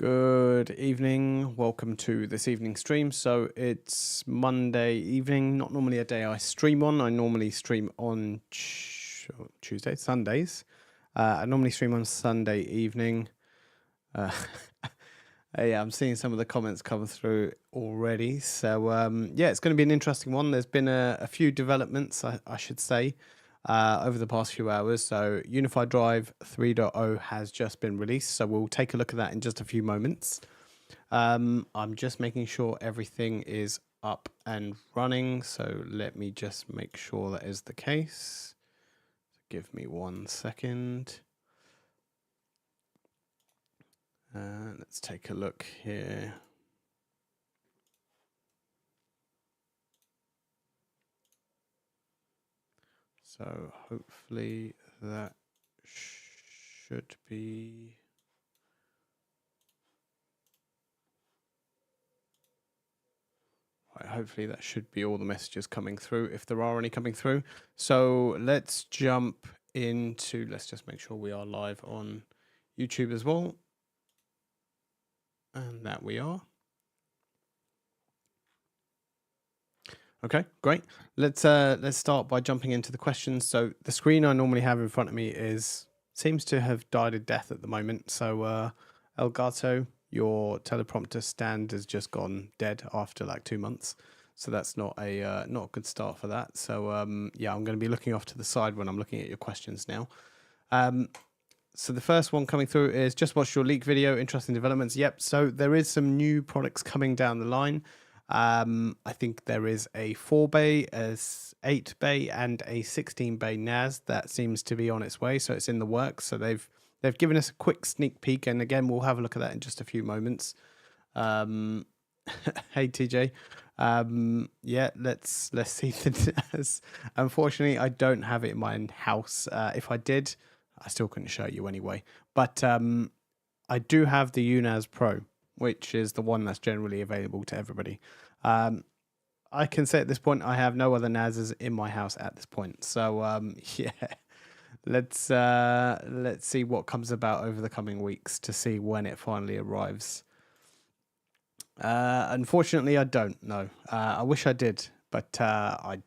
Good evening. Welcome to this evening stream. So it's Monday evening, not normally a day I stream on. I normally stream on Tuesday, Sundays. I normally stream on Sunday evening. Yeah, I'm seeing some of the comments come through already. So yeah, it's going to be an interesting one. There's been a few developments, I should say, over the past few hours. So Unified Drive 3.0 has just been released. So we'll take a look at that in just a few moments. I'm just making sure everything is up and running. So let me just make sure that is the case. Give me 1 second. Let's take a look here. So hopefully that should be... Right, hopefully that should be all the messages coming through, if there are any coming through. So let's jump into, let's just make sure we are live on YouTube as well. And that we are. Okay, great. Let's start by jumping into the questions. So the screen I normally have in front of me seems to have died a death at the moment. So Elgato, your teleprompter stand has just gone dead after like 2 months. So that's not a good start for that. So yeah, I'm going to be looking off to the side when I'm looking at your questions now. So the first one coming through is just watched your leak video, interesting developments. Yep. So there is some new products coming down the line. I think there is a 4-bay, a 8-bay, and a 16-bay NAS that seems to be on its way. So it's in the works. So they've given us a quick sneak peek, and again we'll have a look at that in just a few moments. Hey TJ, yeah, let's see the NAS. Unfortunately, I don't have it in my house. If I did, I still couldn't show you anyway. But I do have the UNAS Pro, which is the one that's generally available to everybody. I can say at this point I have no other NASs in my house at this point. So yeah, let's see what comes about over the coming weeks to see when it finally arrives. Unfortunately, I don't know. I wish I did, but I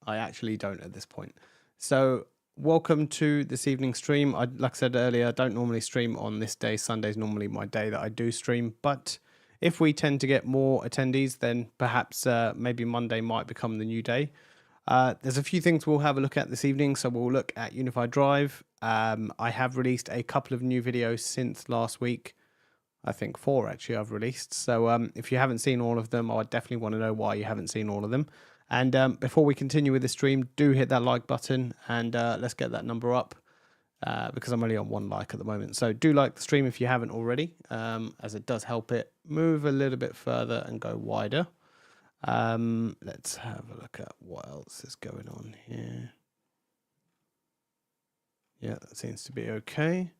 actually don't at this point. So welcome to this evening stream. Like I said earlier, I don't normally stream on this day. Sunday's normally my day that I do stream. But if we tend to get more attendees, then perhaps maybe Monday might become the new day. There's a few things we'll have a look at this evening. So we'll look at Unified Drive. I have released a couple of new videos since last week. I think 4 actually I've released. So if you haven't seen all of them, I definitely want to know why you haven't seen all of them. And before we continue with the stream, do hit that like button and let's get that number up because I'm only on 1 like at the moment. So do like the stream if you haven't already, as it does help it move a little bit further and go wider. Let's have a look at what else is going on here. Yeah, that seems to be okay.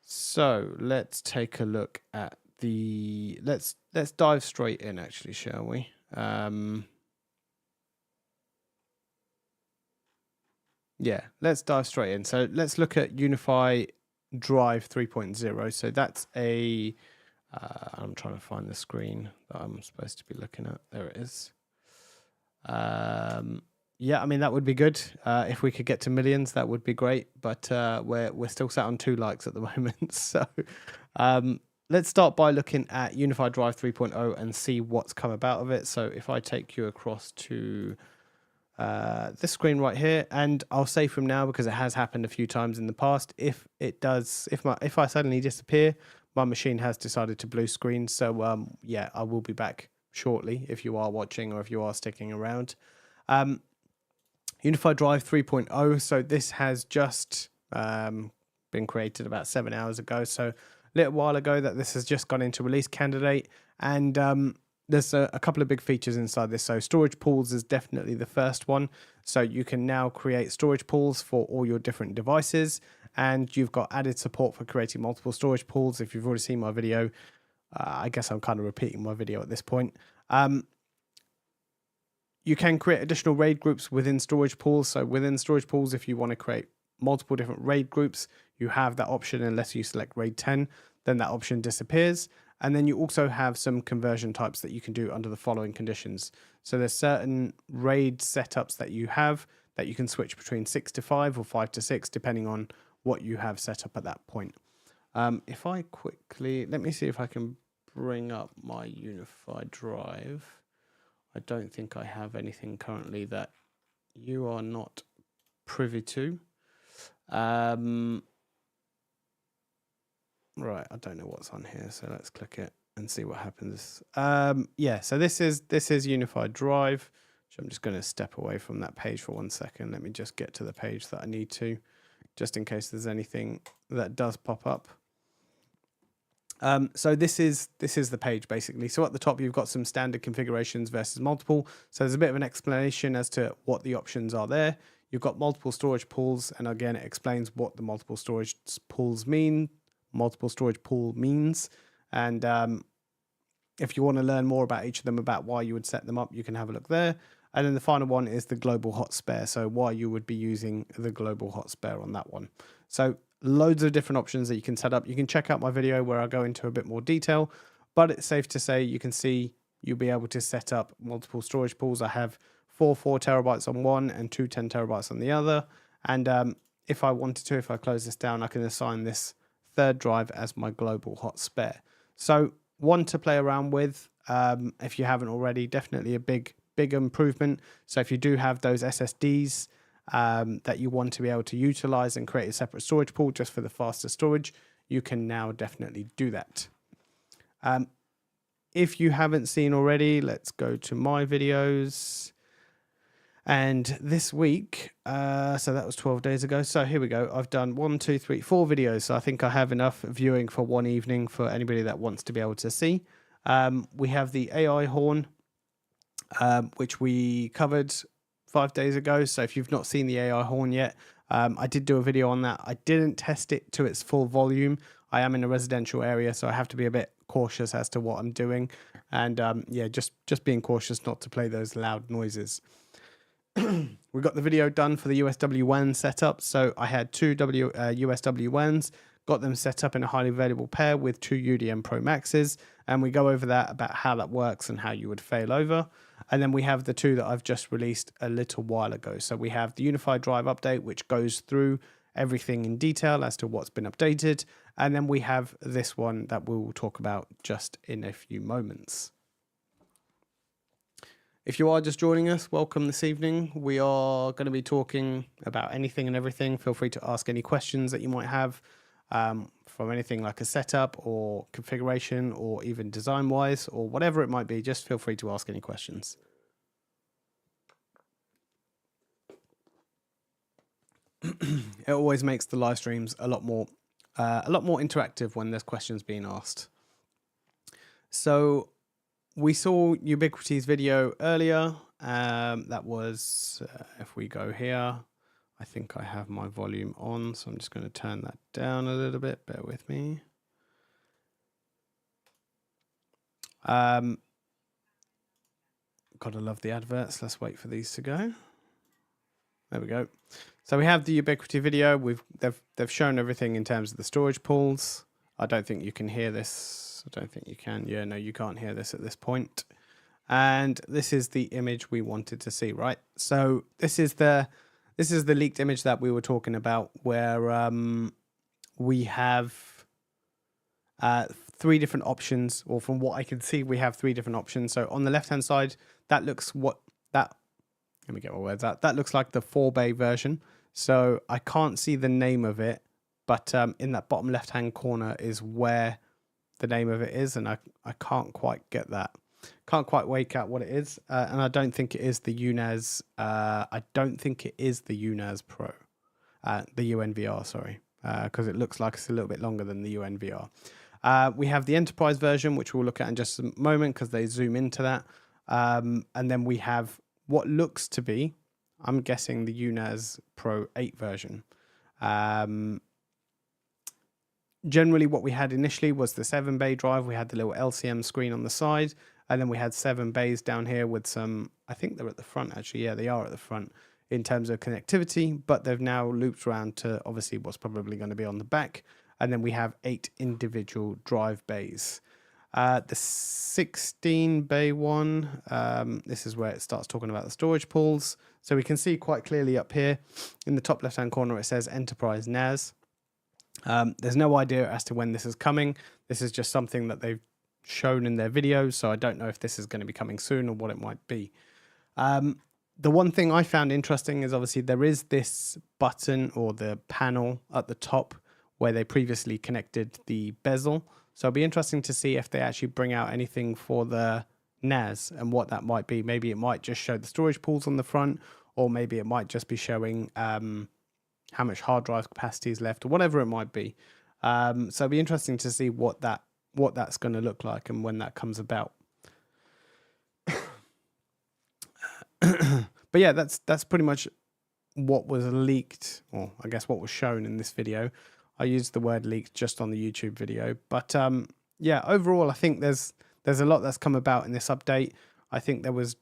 So let's take a look at let's dive straight in actually, shall we? Yeah, let's dive straight in. So let's look at Unify Drive 3.0. So that's I'm trying to find the screen that I'm supposed to be looking at. There it is. Yeah, I mean, that would be good. If we could get to millions, that would be great. But we're still sat on 2 likes at the moment. So let's start by looking at Unified Drive 3.0 and see what's come about of it. So if I take you across to this screen right here, and I'll say from now, because it has happened a few times in the past, if I suddenly disappear, my machine has decided to blue screen. So yeah, I will be back shortly if you are watching or if you are sticking around. Unified Drive 3.0. So this has just been created about 7 hours ago. So a little while ago that this has just gone into release candidate. And there's a couple of big features inside this. So storage pools is definitely the first one. So you can now create storage pools for all your different devices. And you've got added support for creating multiple storage pools. If you've already seen my video, I guess I'm kind of repeating my video at this point. You can create additional RAID groups within storage pools. So within storage pools, if you want to create multiple different RAID groups, you have that option unless you select RAID 10, then that option disappears. And then you also have some conversion types that you can do under the following conditions. So there's certain RAID setups that you have that you can switch between 6 to 5 or 5 to 6, depending on what you have set up at that point. If I quickly, let me see if I can bring up my unified drive. I don't think I have anything currently that you are not privy to. Right, I don't know what's on here, so let's click it and see what happens. Yeah, so this is unified drive. So I'm just going to step away from that page for 1 second. Let me just get to the page that I need to, just in case there's anything that does pop up. So this is the page basically. So at the top, you've got some standard configurations versus multiple. So there's a bit of an explanation as to what the options are there. You've got multiple storage pools, and again, it explains what the multiple storage pools mean. Multiple storage pool means, and if you want to learn more about each of them, about why you would set them up, you can have a look there. And then the final one is the global hot spare, so why you would be using the global hot spare on that one. So loads of different options that you can set up. You can check out my video where I go into a bit more detail, but it's safe to say you can see you'll be able to set up multiple storage pools. I have 4 terabytes on one and 2 10 terabytes on the other, and if I wanted to, if I close this down, I can assign this third drive as my global hot spare. So one to play around with, if you haven't already. Definitely a big improvement. So if you do have those SSDs that you want to be able to utilize and create a separate storage pool just for the faster storage, you can now definitely do that. If you haven't seen already, let's go to my videos. And this week, so that was 12 days ago. So here we go. I've done 4 videos. So I think I have enough viewing for one evening for anybody that wants to be able to see. We have the AI horn, which we covered 5 days ago. So if you've not seen the AI horn yet, I did do a video on that. I didn't test it to its full volume. I am in a residential area, so I have to be a bit cautious as to what I'm doing. And yeah, just being cautious not to play those loud noises. We got the video done for the USW WAN setup. So I had 2 USW WANs, got them set up in a highly available pair with 2 UDM Pro Maxes. And we go over that, about how that works and how you would fail over. And then we have the 2 that I've just released a little while ago. So we have the Unified Drive update, which goes through everything in detail as to what's been updated. And then we have this one that we will talk about just in a few moments. If you are just joining us, welcome this evening. We are going to be talking about anything and everything. Feel free to ask any questions that you might have from anything like a setup or configuration or even design-wise or whatever it might be. Just feel free to ask any questions. It always makes the live streams a lot more interactive when there's questions being asked. So we saw Ubiquiti's video earlier. That was, if we go here, I think I have my volume on, so I'm just going to turn that down a little bit. Bear with me. Gotta love the adverts. Let's wait for these to go. There we go. So we have the Ubiquiti video. They've shown everything in terms of the storage pools. I don't think you can hear this. I don't think you can. Yeah, no, you can't hear this at this point. And this is the image we wanted to see, right? So this is the leaked image that we were talking about, where we have 3 different options, or from what I can see, we have 3 different options. So on the left-hand side, that looks let me get my words out. That looks like the 4-bay version. So I can't see the name of it, but in that bottom left-hand corner is where the name of it is, and I can't quite get that. Can't quite wake out what it is, and I don't think it is the UNAS. I don't think it is the UNAS Pro, the UNVR, sorry, because it looks like it's a little bit longer than the UNVR. We have the Enterprise version, which we'll look at in just a moment because they zoom into that. And then we have what looks to be, I'm guessing, the UNAS Pro 8 version. Generally, what we had initially was the 7-bay drive. We had the little LCM screen on the side, and then we had 7 bays down here with some, I think they're at the front, actually. Yeah, they are at the front. in terms of connectivity, but they've now looped around to obviously what's probably going to be on the back. And then we have 8 individual drive bays. The 16 bay one, this is where it starts talking about the storage pools. So we can see quite clearly up here in the top left hand corner, it says Enterprise NAS. There's no idea as to when this is coming. This is just something that they've shown in their videos, so I don't know if this is going to be coming soon or what it might be. The one thing I found interesting is obviously there is this button or the panel at the top where they previously connected the bezel. So it'll be interesting to see if they actually bring out anything for the NAS and what that might be. Maybe it might just show the storage pools on the front, or maybe it might just be showing how much hard drive capacity is left, or whatever it might be. So it'll be interesting to see what that's going to look like and when that comes about. But yeah, that's pretty much what was leaked, or I guess what was shown in this video. I used the word leaked just on the YouTube video, but yeah, overall I think there's a lot that's come about in this update. I think there was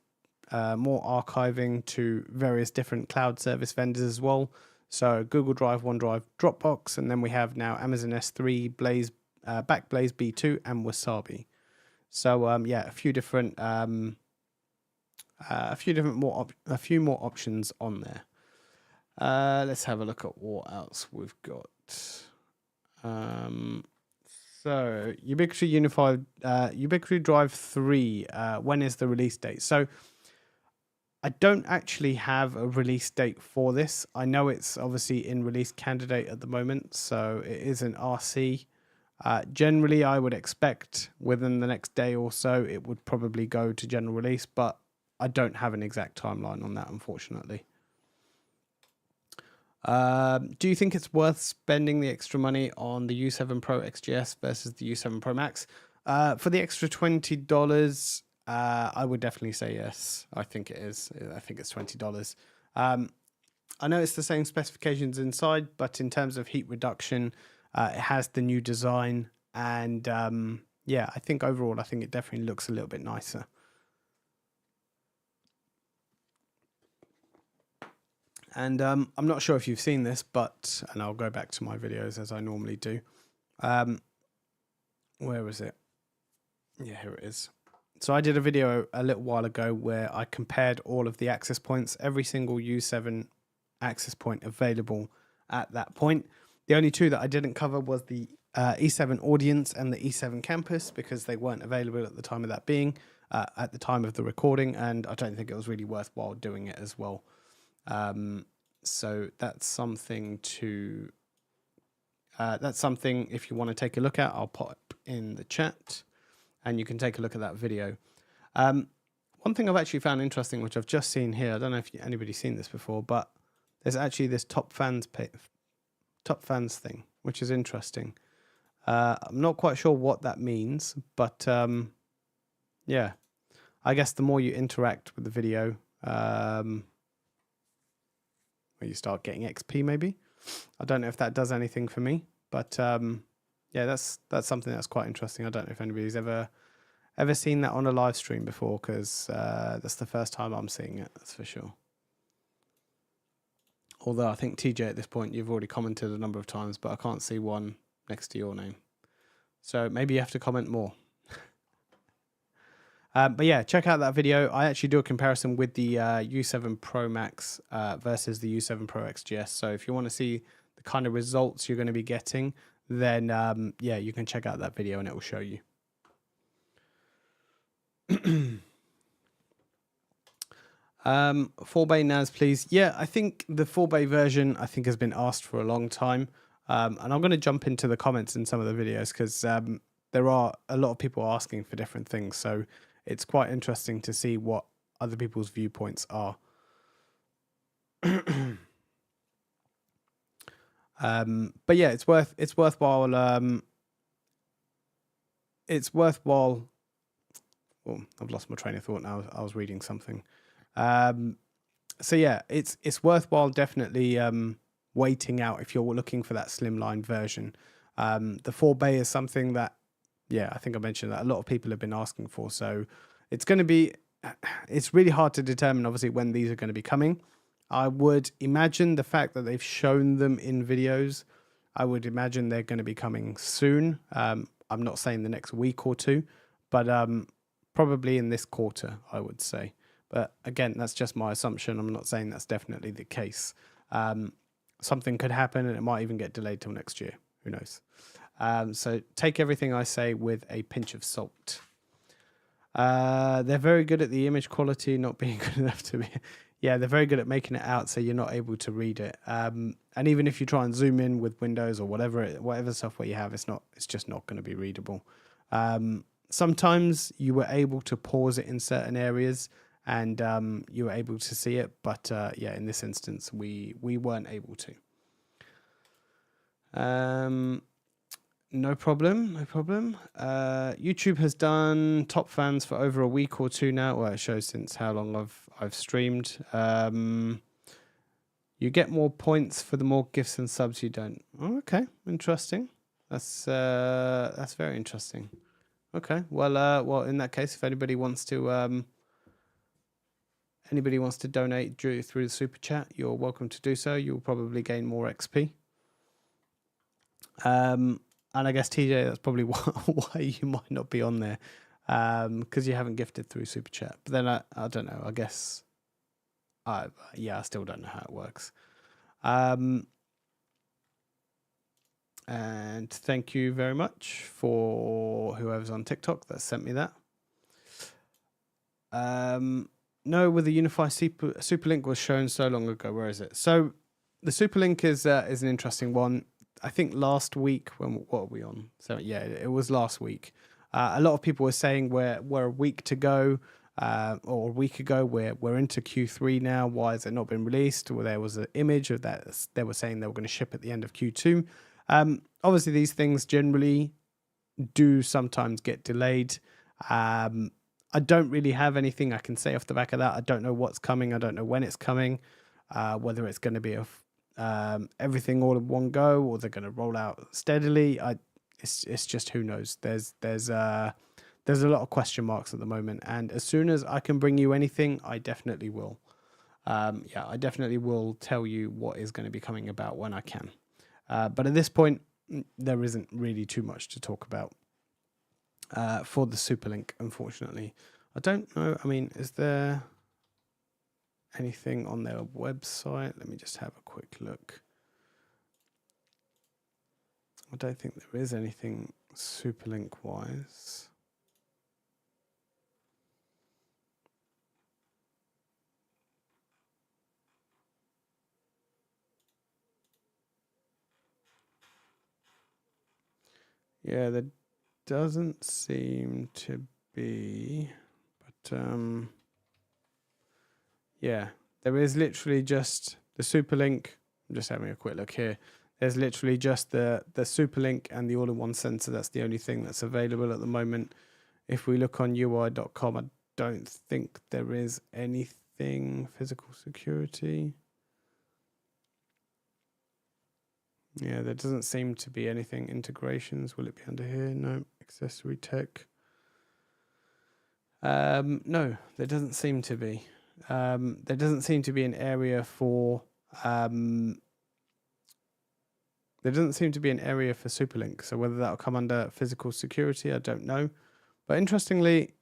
more archiving to various different cloud service vendors as well. So Google Drive, OneDrive, Dropbox, and then we have now Amazon S3, Blaze, Backblaze B2, and Wasabi. So yeah, a few more options on there. Let's have a look at what else we've got. So Ubiquiti Drive 3, when is the release date? So I don't actually have a release date for this. I know it's obviously in release candidate at the moment, so it is an RC. Generally, I would expect within the next day or so, it would probably go to general release, but I don't have an exact timeline on that, unfortunately. Do you think it's worth spending the extra money on the U7 Pro XGS versus the U7 Pro Max? For the extra $20, I would definitely say yes. I think it is. I think it's $20. I know it's the same specifications inside, but in terms of heat reduction, it has the new design. And yeah, I think overall, I think it definitely looks a little bit nicer. And I'm not sure if you've seen this, but, and I'll go back to my videos as I normally do. Where is it? Yeah, here it is. So I did a video a little while ago where I compared all of the access points, every single U7 access point available at that point. The only two that I didn't cover was the E7 Audience and the E7 Campus, because they weren't available at the time of that being, at the time of the recording, and I don't think it was really worthwhile doing it as well. So that's something to, if you want to take a look at, I'll pop in the chat and you can take a look at that video. One thing I've actually found interesting, which I've just seen here, I don't know if anybody's seen this before, but there's actually this top fans thing, which is interesting. I'm not quite sure what that means, but yeah, I guess the more you interact with the video, where you start getting XP maybe. I don't know if that does anything for me, but yeah, that's something that's quite interesting. I don't know if anybody's ever seen that on a live stream before, because that's the first time I'm seeing it, that's for sure. Although I think TJ at this point, you've already commented a number of times, but I can't see one next to your name. So maybe you have to comment more. But yeah, check out that video. I actually do a comparison with the U7 Pro Max versus the U7 Pro XGS. So if you want to see the kind of results you're going to be getting, then yeah, you can check out that video and it will show you. 4-bay NAS, please. Yeah, I think the 4-bay version, I think, has been asked for a long time. And I'm going to jump into the comments in some of the videos, because there are a lot of people asking for different things. So it's quite interesting to see what other people's viewpoints are. But yeah, it's worthwhile. It's worthwhile. Oh, I've lost my train of thought now. I was reading something. So yeah, it's worthwhile definitely waiting out if you're looking for that slimline version. The 4-bay is something that, yeah, I think I mentioned that a lot of people have been asking for. So it's going to be, it's really hard to determine obviously when these are going to be coming. I would imagine the fact that they've shown them in videos, I would imagine they're going to be coming soon. I'm not saying the next week or two, but probably in this quarter, I would say. But again, that's just my assumption. I'm not saying that's definitely the case. Something could happen and it might even get delayed till next year. Who knows? So take everything I say with a pinch of salt. They're very good at the image quality not being good enough to be. Yeah, they're very good at making it out so you're not able to read it. And even if you try and zoom in with Windows or whatever software you have, it's just not going to be readable. Sometimes you were able to pause it in certain areas and you were able to see it, but yeah, in this instance, we weren't able to. No problem. YouTube has done top fans for over a week or two now. Well, it shows since how long I've streamed. You get more points for the more gifts and subs you don't. Oh, okay, interesting. That's very interesting. Okay, well, in that case, if anybody wants to donate through the super chat, you're welcome to do so. You'll probably gain more XP. And I guess TJ, that's probably why you might not be on there, because you haven't gifted through super chat. But then I don't know. I guess, I still don't know how it works. And thank you very much for whoever's on TikTok that sent me that. No, with the Unify Superlink was shown so long ago. Where is it? So the Superlink is an interesting one. I think last week, what are we on? So yeah, it was last week. A lot of people were saying we're a week to go, or a week ago. We're into Q3 now. Why has it not been released? Well, there was an image of that. They were saying they were going to ship at the end of Q2. Obviously, these things generally do sometimes get delayed. I don't really have anything I can say off the back of that. I don't know what's coming. I don't know when it's coming. Whether it's going to be everything all in one go, or they're going to roll out steadily. It's just who knows. There's a lot of question marks at the moment, and as soon as I can bring you anything, I definitely will. I definitely will tell you what is going to be coming about when I can. But at this point, there isn't really too much to talk about for the Superlink, unfortunately. I don't know. I mean, is there anything on their website? Let me just have a quick look. I don't think there is anything Superlink wise. Yeah, there doesn't seem to be, but yeah, there is literally just the Superlink. I'm just having a quick look here. There's literally just the Superlink and the all-in-one sensor. That's the only thing that's available at the moment. If we look on UI.com, I don't think there is anything physical security. Yeah, there doesn't seem to be anything. Integrations, will it be under here? No. Accessory tech. No, there doesn't seem to be. There doesn't seem to be an area for Superlink. So whether that'll come under physical security, I don't know. But interestingly,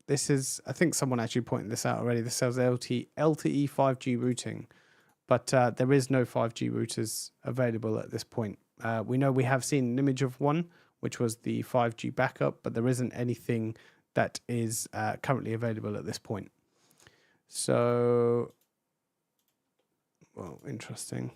this is, I think someone actually pointed this out already. This says LTE 5G routing, but there is no 5G routers available at this point. We know we have seen an image of one, which was the 5G backup, but there isn't anything that is currently available at this point. So, well, interesting.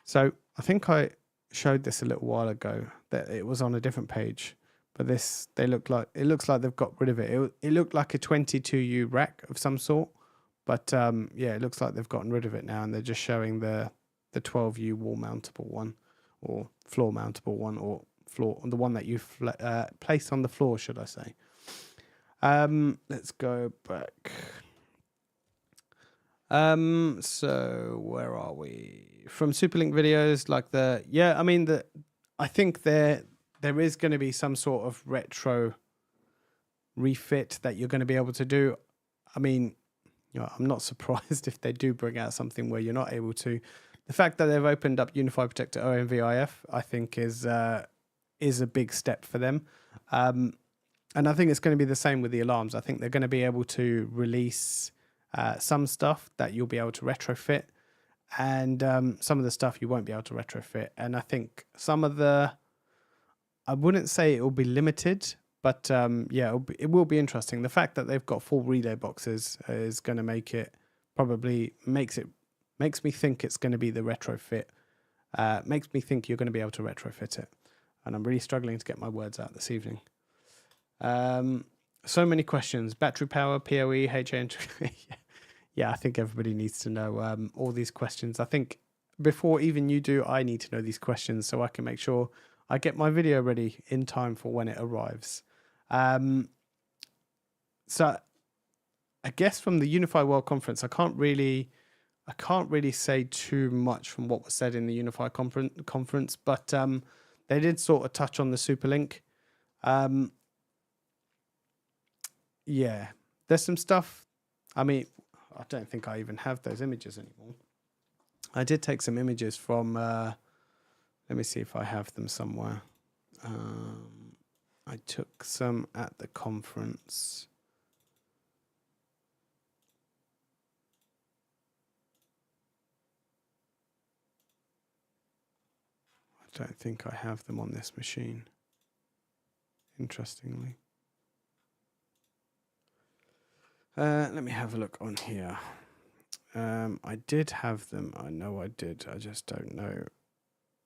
So I think I showed this a little while ago that it was on a different page, but it looks like they've got rid of it. It looked like a 22U rack of some sort, but yeah, it looks like they've gotten rid of it now, and they're just showing the 12U wall mountable one, or floor mountable one, or the one that you place on the floor, should I say. Let's go back. So where are we? From Superlink videos, I think there is going to be some sort of retro refit that you're going to be able to do. I mean, I'm not surprised if they do bring out something where you're not able to. The fact that they've opened up Unify Protector ONVIF, I think, is a big step for them. And I think it's going to be the same with the alarms. I think they're going to be able to release some stuff that you'll be able to retrofit, and some of the stuff you won't be able to retrofit. And I think some of I wouldn't say it will be limited, but yeah, it will be interesting. The fact that they've got full relay boxes is going to make it, probably makes me think it's going to be the retrofit. Makes me think you're going to be able to retrofit it. And I'm really struggling to get my words out this evening. So many questions. Battery power, PoE, HA. Yeah, I think everybody needs to know all these questions. I think before even you do, I need to know these questions so I can make sure I get my video ready in time for when it arrives. So I guess from the Unify World Conference, I can't really say too much from what was said in the Unify conference, but they did sort of touch on the Superlink. Yeah, there's some stuff. I mean, I don't think I even have those images anymore. I did take some images from, let me see if I have them somewhere. I took some at the conference. I don't think I have them on this machine, interestingly. Let me have a look on here. I did have them. I know I did. I just don't know.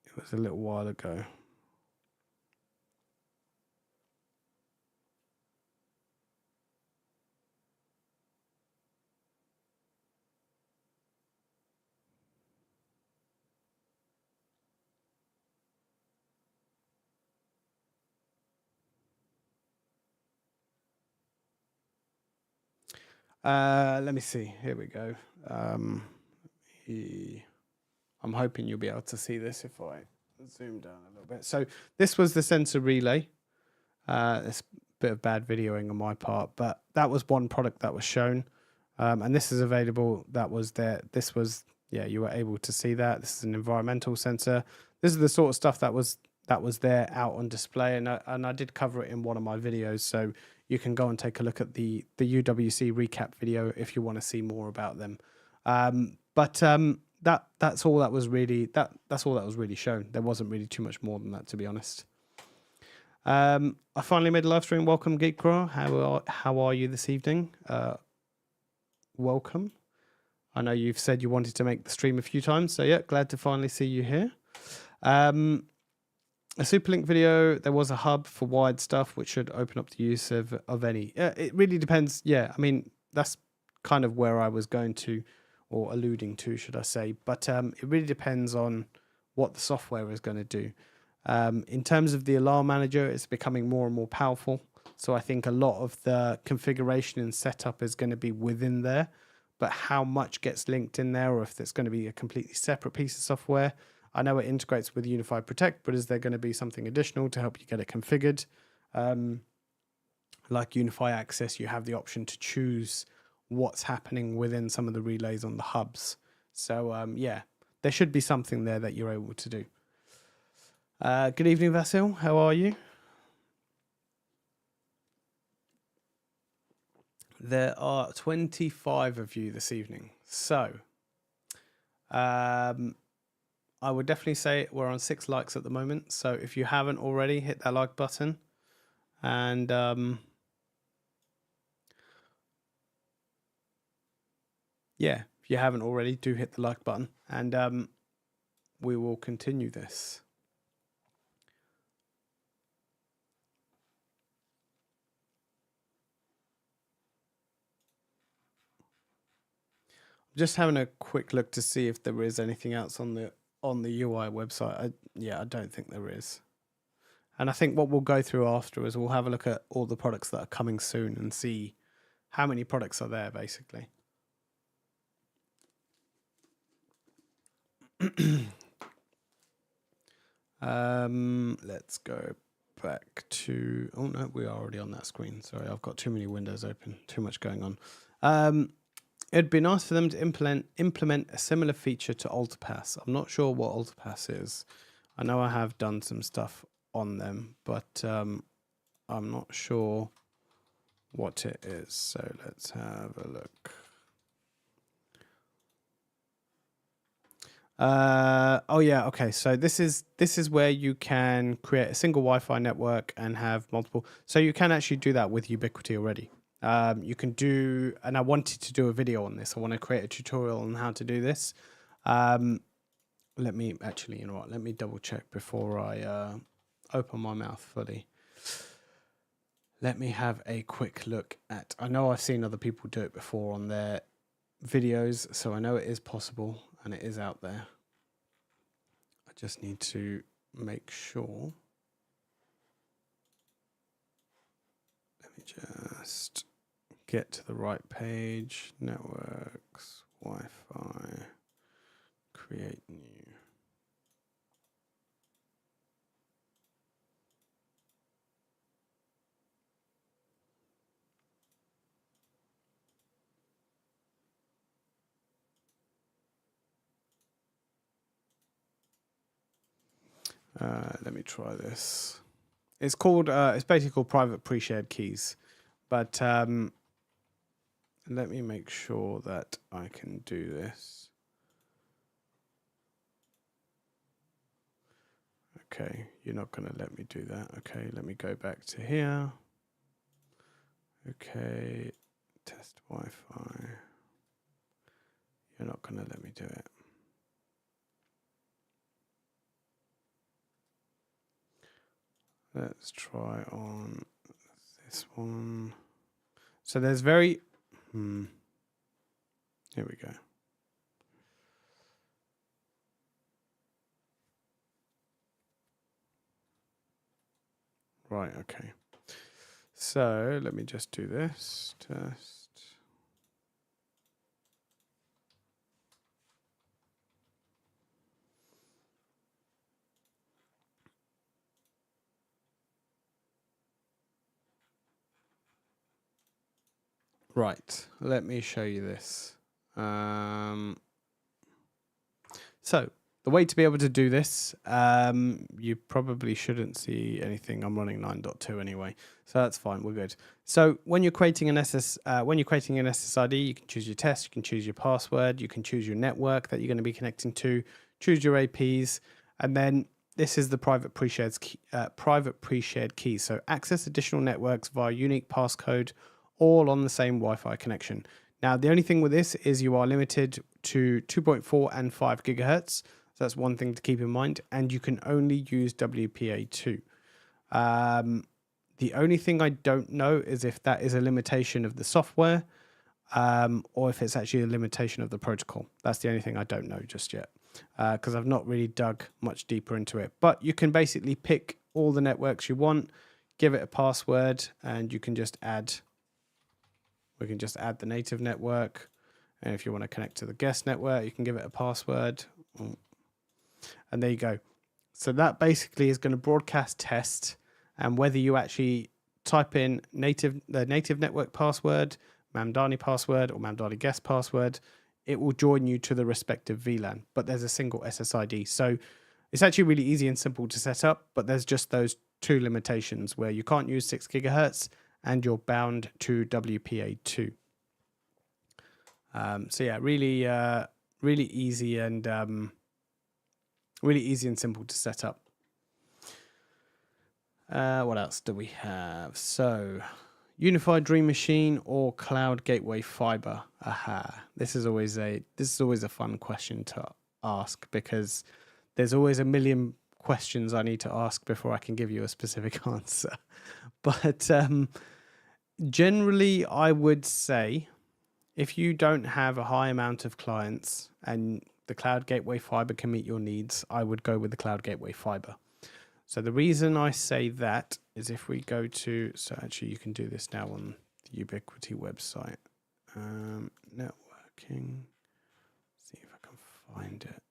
It was a little while ago. Let me see. Here we go. I'm hoping you'll be able to see this if I zoom down a little bit. So this was the sensor relay. It's a bit of bad videoing on my part, but that was one product that was shown. And this is available. That was there. This was, yeah, you were able to see that. This is an environmental sensor. This is the sort of stuff that was there out on display. And I did cover it in one of my videos. So you can go and take a look at the UWC recap video if you want to see more about them. That's all that was really that's all that was really shown. There wasn't really too much more than that, to be honest. I finally made a live stream. Welcome, Geekcraw. How are you this evening? Welcome. I know you've said you wanted to make the stream a few times, so yeah, glad to finally see you here. A Superlink video, there was a hub for wired stuff, which should open up the use of any. It really depends. Yeah, I mean, that's kind of where I was going to, or alluding to, should I say. But it really depends on what the software is going to do. In terms of the alarm manager, it's becoming more and more powerful. So I think a lot of the configuration and setup is going to be within there. But how much gets linked in there, or if it's going to be a completely separate piece of software. I know it integrates with Unify Protect, but is there going to be something additional to help you get it configured? Like Unify Access, you have the option to choose what's happening within some of the relays on the hubs. So yeah, there should be something there that you're able to do. Good evening, Vasil. How are you? There are 25 of you this evening. So I would definitely say we're on 6 likes at the moment. So if you haven't already, hit that like button. And yeah, if you haven't already, do hit the like button. And we will continue this. Just having a quick look to see if there is anything else on the UI website. I don't think there is. And I think what we'll go through after is we'll have a look at all the products that are coming soon and see how many products are there, basically. Let's go back to... Oh, no, we are already on that screen. Sorry, I've got too many windows open. Too much going on. It'd be nice for them to implement a similar feature to AltaPass. I'm not sure what AltaPass is. I know I have done some stuff on them, but I'm not sure what it is. So let's have a look. Oh yeah, okay. So this is where you can create a single Wi-Fi network and have multiple. So you can actually do that with Ubiquiti already. You can do, and I wanted to do a video on this. I want to create a tutorial on how to do this. Let me actually, you know what? Let me double check before I open my mouth fully. Let me have a quick look at. I know I've seen other people do it before on their videos, so I know it is possible and it is out there. I just need to make sure. Let me just get to the right page. Networks, Wi-Fi, create new. Let me try this. It's called, it's basically called private pre-shared keys, but let me make sure that I can do this. Okay, you're not going to let me do that. Okay, let me go back to here. Okay, test Wi-Fi. You're not going to let me do it. Let's try on this one. So there's very... Here we go. Right, okay. So let me just do this. Test. Right, let me show you this. So the way to be able to do this, you probably shouldn't see anything. I'm running 9.2 anyway, so that's fine. We're good. So when you're creating an SSID, you can choose your test, you can choose your password, you can choose your network that you're going to be connecting to, choose your APs, and then this is the private pre-shared key. So access additional networks via unique passcode, all on the same Wi-Fi connection. Now, the only thing with this is you are limited to 2.4 and 5 gigahertz. So that's one thing to keep in mind. And you can only use WPA2. The only thing I don't know is if that is a limitation of the software or if it's actually a limitation of the protocol. That's the only thing I don't know just yet because I've not really dug much deeper into it. But you can basically pick all the networks you want, give it a password, and you can just add... We can just add the native network. And if you want to connect to the guest network, you can give it a password. And there you go. So that basically is going to broadcast test. And whether you actually type in the native network password, Mamdani password, or Mamdani guest password, it will join you to the respective VLAN. But there's a single SSID. So it's actually really easy and simple to set up. But there's just those two limitations where you can't use 6 gigahertz and you're bound to WPA2. So yeah, really easy and simple to set up. What else do we have? So, Unified Dream Machine or Cloud Gateway Fiber? Aha, this is always a fun question to ask because there's always a million questions I need to ask before I can give you a specific answer. But generally, I would say if you don't have a high amount of clients and the Cloud Gateway Fiber can meet your needs, I would go with the Cloud Gateway Fiber. So the reason I say that is if we go to, so actually you can do this now on the Ubiquiti website. Networking, see if I can find it.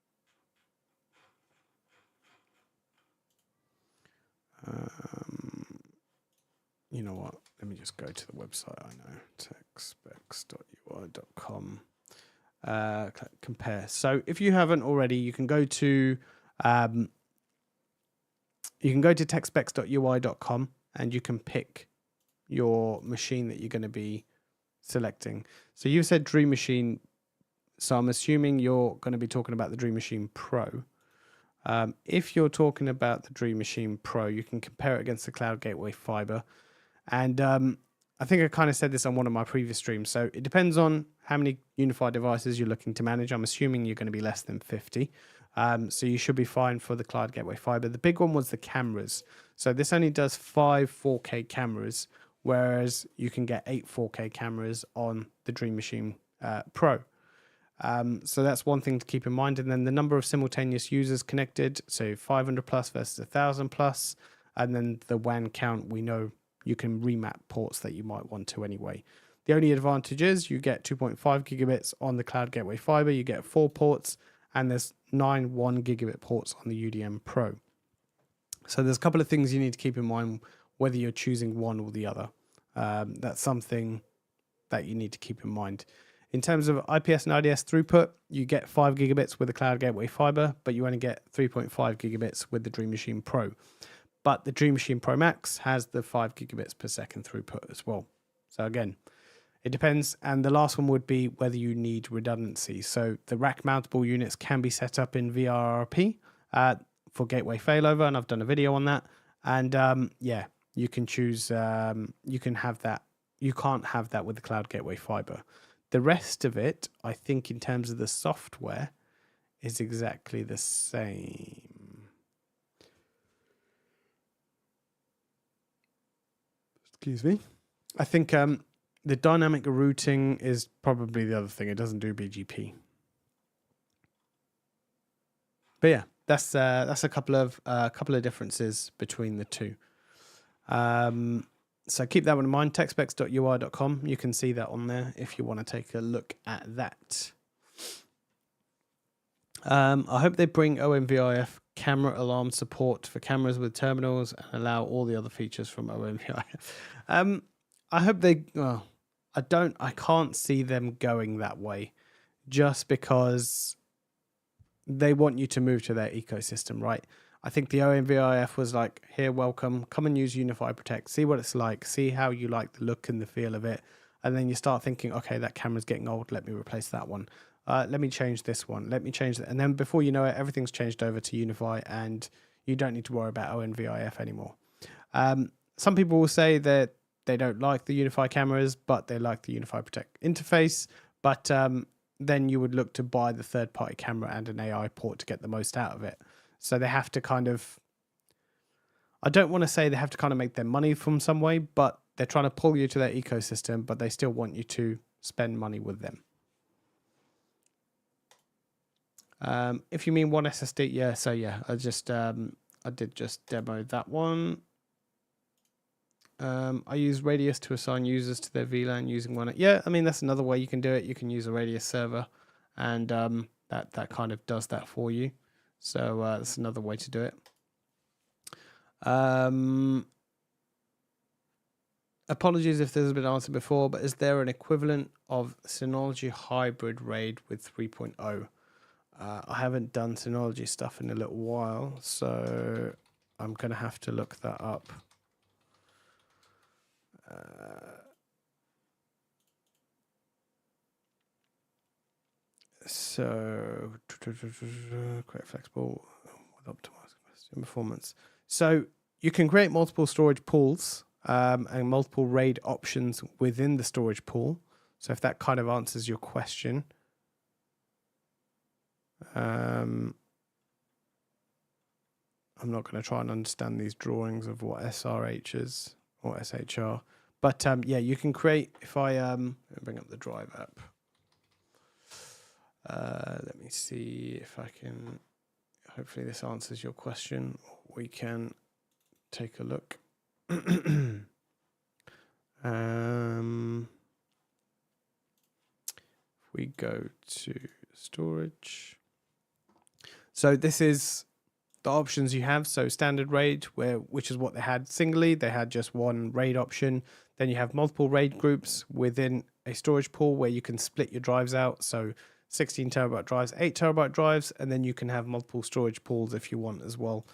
You know what? Let me just go to the website I know, techspecs.ui. text.ui.com. Compare. So if you haven't already, you can go to textspecs.ui.com and you can pick your machine that you're going to be selecting. So you said Dream Machine, so I'm assuming you're going to be talking about the Dream Machine Pro. If you're talking about the Dream Machine Pro, you can compare it against the Cloud Gateway Fiber. And I think I kind of said this on one of my previous streams. So it depends on how many unified devices you're looking to manage. I'm assuming you're going to be less than 50. So you should be fine for the Cloud Gateway Fiber. The big one was the cameras. So this only does 5 4K cameras, whereas you can get 8 4K cameras on the Dream Machine Pro. So that's one thing to keep in mind. And then the number of simultaneous users connected, so 500 plus versus 1,000 plus. And then the WAN count, we know you can remap ports that you might want to anyway. The only advantage is you get 2.5 gigabits on the Cloud Gateway Fiber, you get 4 ports, and there's 9 1 gigabit ports on the UDM Pro. So there's a couple of things you need to keep in mind whether you're choosing one or the other. That's something that you need to keep in mind. In terms of IPS and IDS throughput, you get 5 gigabits with the Cloud Gateway Fiber, but you only get 3.5 gigabits with the Dream Machine Pro. But the Dream Machine Pro Max has the 5 gigabits per second throughput as well. So again, it depends. And the last one would be whether you need redundancy. So the rack mountable units can be set up in VRRP for gateway failover, and I've done a video on that. And yeah, you can choose, you can have that. You can't have that with the Cloud Gateway Fiber. The rest of it, I think in terms of the software, is exactly the same. Excuse me. I think the dynamic routing is probably the other thing. It doesn't do BGP. But yeah, that's a couple of differences between the two. So keep that one in mind. textspecs.ui.com. You can see that on there if you want to take a look at that. I hope they bring OMVIF camera alarm support for cameras with terminals and allow all the other features from OMVIF. I hope they. Well, I can't see them going that way, just because they want you to move to their ecosystem, right? I think the OMVIF was like, here, welcome, come and use Unify Protect, see what it's like, see how you like the look and the feel of it. And then you start thinking, okay, that camera's getting old, let me replace that one. Let me change this one, let me change that. And then before you know it, everything's changed over to Unify and you don't need to worry about OMVIF anymore. Some people will say that they don't like the Unify cameras, but they like the Unify Protect interface. But then you would look to buy the third-party camera and an AI port to get the most out of it. So they have to kind of, I don't want to say they have to kind of make their money from some way, but they're trying to pull you to their ecosystem, but they still want you to spend money with them. If you mean one SSD, yeah. So yeah, I did just demo that one. I use Radius to assign users to their VLAN using one. Yeah, I mean, that's another way you can do it. You can use a Radius server and that kind of does that for you. So that's another way to do it. Apologies if this has been answered before, but is there an equivalent of Synology hybrid RAID with 3.0? I haven't done Synology stuff in a little while, so I'm going to have to look that up. So create flexible with optimized performance. So you can create multiple storage pools and multiple RAID options within the storage pool. So if that kind of answers your question. I'm not going to try and understand these drawings of what SRH is or SHR. But yeah, you can create, if I bring up the Drive app. Let me see if I can, hopefully this answers your question. We can take a look. If we go to storage. So this is the options you have. So standard RAID, which is what they had singly. They had just one RAID option. Then you have multiple RAID groups within a storage pool where you can split your drives out. So 16 terabyte drives, 8 terabyte drives, and then you can have multiple storage pools if you want as well,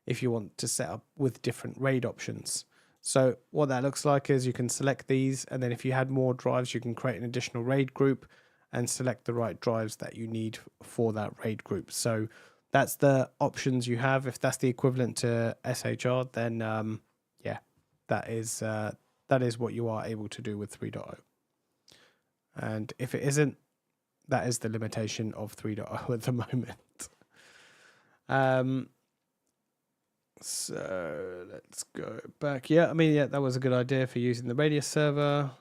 if you want to set up with different RAID options. So what that looks like is you can select these, and then if you had more drives, you can create an additional RAID group and select the right drives that you need for that RAID group. So that's the options you have. If that's the equivalent to SHR, then yeah, that is what you are able to do with 3.0. And if it isn't, that is the limitation of 3.0 at the moment. So let's go back. Yeah, I mean, yeah, that was a good idea for using the Radius server.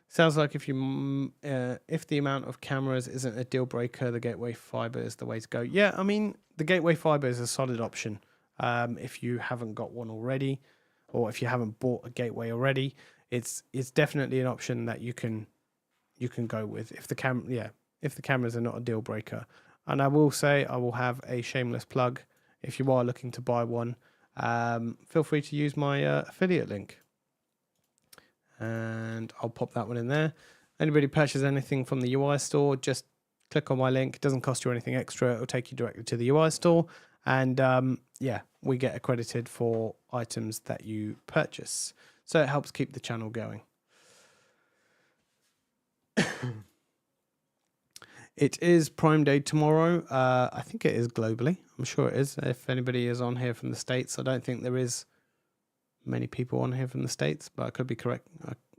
Sounds like if the amount of cameras isn't a deal breaker, the gateway fiber is the way to go. Yeah, I mean, the gateway fiber is a solid option. If you haven't got one already, or if you haven't bought a gateway already, it's definitely an option that you can go with if the cameras are not a deal breaker. And I will say, I will have a shameless plug. If you are looking to buy one, feel free to use my affiliate link, and I'll pop that one in there. Anybody purchases anything from the UI store, just click on my link. It doesn't cost you anything extra. It'll take you directly to the UI store, and yeah, we get accredited for items that you purchase, so it helps keep the channel going. It is Prime Day tomorrow. I think it is globally. I'm sure it is. If anybody is on here from the States, I don't think there is many people on here from the States, but I could be correct.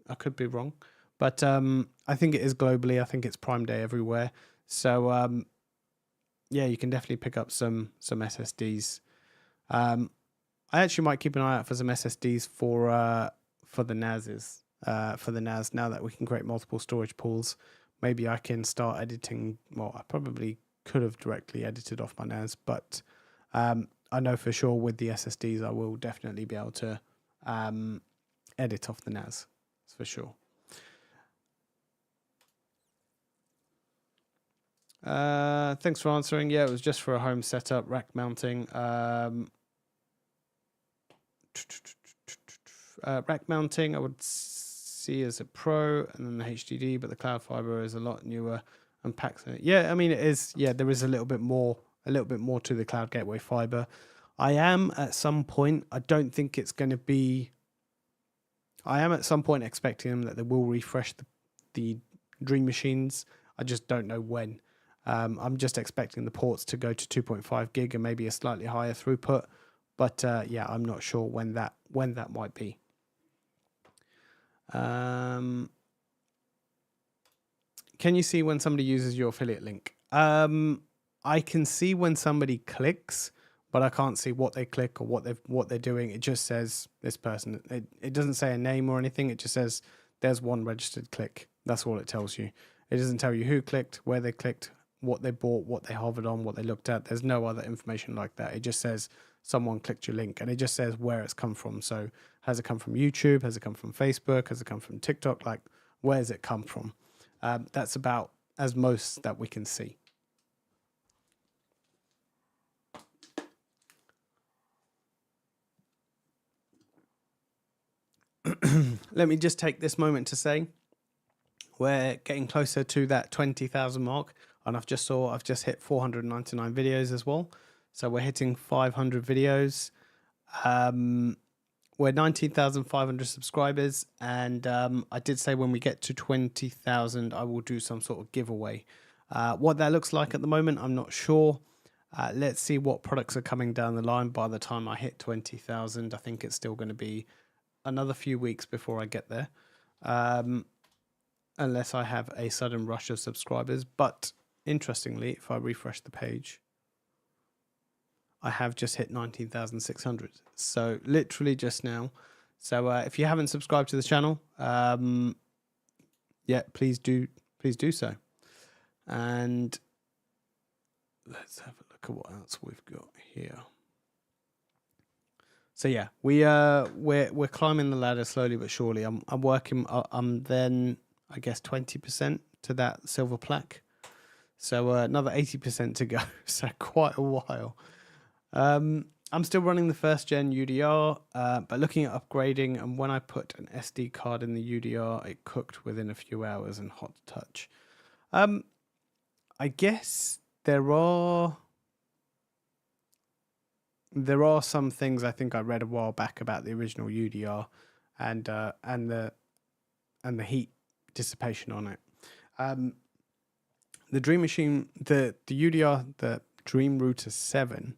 I could be wrong. But I think it is globally. I think it's Prime Day everywhere. So yeah, you can definitely pick up some SSDs. I actually might keep an eye out for some SSDs for the NASs. For the NAS, now that we can create multiple storage pools, maybe I can start editing. Well, I probably could have directly edited off my NAS, but I know for sure with the SSDs, I will definitely be able to edit off the NAS. That's for sure. Thanks for answering. Yeah, it was just for a home setup, rack mounting. Rack mounting, I would see as a pro, and then the HDD, but the cloud fiber is a lot newer and packs in it. Yeah, I mean, it is. Yeah, there is a little bit more to the cloud gateway fiber. I am at some point. I don't think it's going to be. I am at some point expecting them that they will refresh the Dream machines. I just don't know when. I'm just expecting the ports to go to 2.5 gig and maybe a slightly higher throughput. But yeah, I'm not sure when that might be. Can you see when somebody uses your affiliate link? I can see when somebody clicks, but I can't see what they click or what they're doing. It just says this person. It doesn't say a name or anything. It just says there's one registered click. That's all it tells you. It doesn't tell you who clicked, where they clicked, what they bought, what they hovered on, what they looked at. There's no other information like that. It just says someone clicked your link, and it just says where it's come from. So has it come from YouTube? Has it come from Facebook? Has it come from TikTok? Like, where has it come from? That's about as most that we can see. Let me just take this moment to say we're getting closer to that 20,000 mark, and I've just hit 499 videos as well. So we're hitting 500 videos. We're 19,500 subscribers, and I did say when we get to 20,000, I will do some sort of giveaway. What that looks like at the moment, I'm not sure. Let's see what products are coming down the line by the time I hit 20,000. I think it's still going to be another few weeks before I get there, unless I have a sudden rush of subscribers. But interestingly, if I refresh the page, I have just hit 19,600. So literally just now. So if you haven't subscribed to the channel, yeah, please do so. And let's have a look at what else we've got here. So yeah, we're climbing the ladder slowly but surely. I'm working. I'm then, I guess, 20% to that silver plaque. So another 80% to go. So quite a while. I'm still running the first gen UDR, but looking at upgrading, and when I put an SD card in the UDR, it cooked within a few hours and hot touch. I guess there are some things I think I read a while back about the original UDR and the heat dissipation on it. The Dream Machine, the UDR, the Dream Router 7.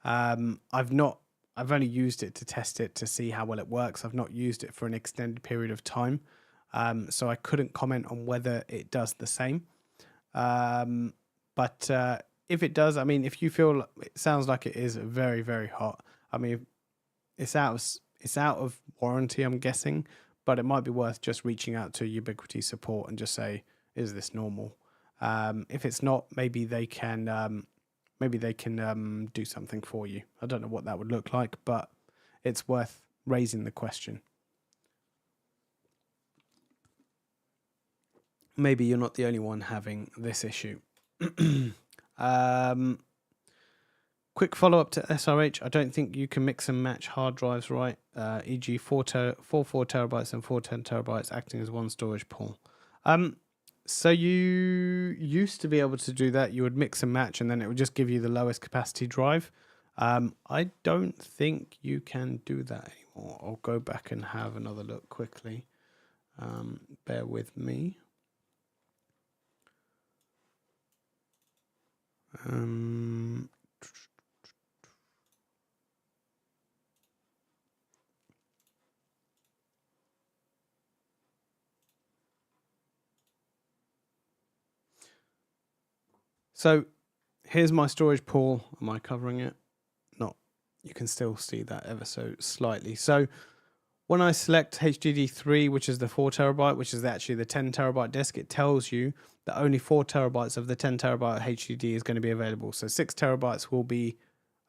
I've only used it to test it to see how well it works. I've not used it for an extended period of time, so I couldn't comment on whether it does the same. But if it does, I mean, if you feel it sounds like it is very, very hot, I mean, it's out of warranty, I'm guessing, but it might be worth just reaching out to Ubiquiti support and just say, is this normal? If it's not, maybe they can do something for you. I don't know what that would look like, but it's worth raising the question. Maybe you're not the only one having this issue. Quick follow-up to SRH. I don't think you can mix and match hard drives right, e.g. 4 terabytes and 4 10 terabytes acting as one storage pool. So you used to be able to do that. You would mix and match, and then it would just give you the lowest capacity drive. I don't think you can do that anymore. I'll go back and have another look quickly. Bear with me. So here's my storage pool. Am I covering it? Not. You can still see that ever so slightly. So when I select HDD3, which is the 4 terabyte, which is actually the 10 terabyte disk, it tells you that only 4 terabytes of the 10 terabyte HDD is going to be available. So 6 terabytes will be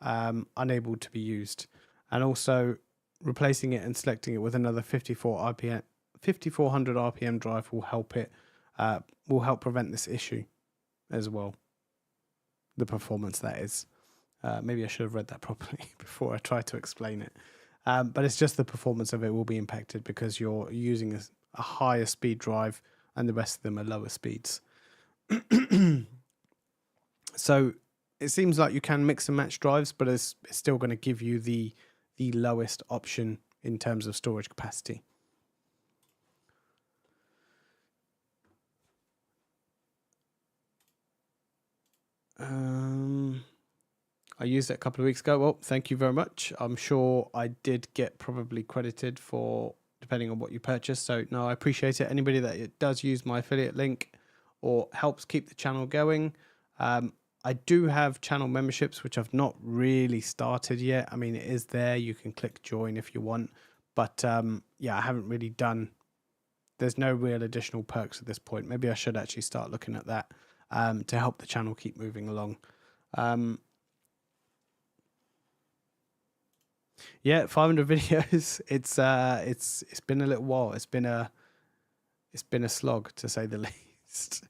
unable to be used. And also replacing it and selecting it with another 5400 RPM drive will help prevent this issue as well. The performance, that is. Maybe I should have read that properly before I tried to explain it. But it's just the performance of it will be impacted because you're using a higher speed drive and the rest of them are lower speeds. So it seems like you can mix and match drives, but it's still going to give you the lowest option in terms of storage capacity. I used it a couple of weeks ago. Well, thank you very much. I'm sure I did get probably credited for depending on what you purchased. So no, I appreciate it. Anybody that it does use my affiliate link or helps keep the channel going. I do have channel memberships, which I've not really started yet. I mean, it is there. You can click join if you want. But yeah, I haven't really done. There's no real additional perks at this point. Maybe I should actually start looking at that to help the channel keep moving along. Yeah, 500 videos. It's been a little while. It's been a slog, to say the least.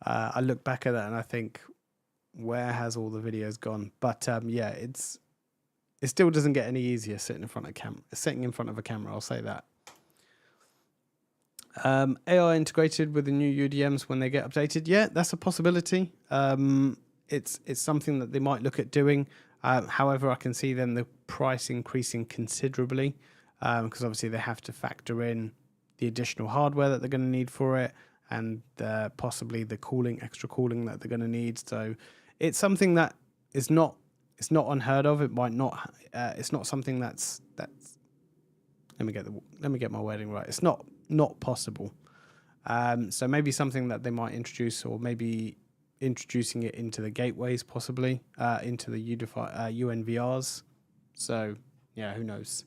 I look back at that and I think, where has all the videos gone? But yeah, it still doesn't get any easier sitting in front of a camera. I'll say that. AI integrated with the new UDMs when they get updated. Yeah, that's a possibility. It's something that they might look at doing. However, I can see then the price increasing considerably because obviously they have to factor in the additional hardware that they're going to need for it and possibly the extra cooling that they're going to need. So it's something that it's not unheard of. It might not. It's not something that's. Let me get my wording right. It's not possible. So maybe something that they might introduce, or maybe introducing it into the gateways, possibly into the UNVRs. So yeah, who knows?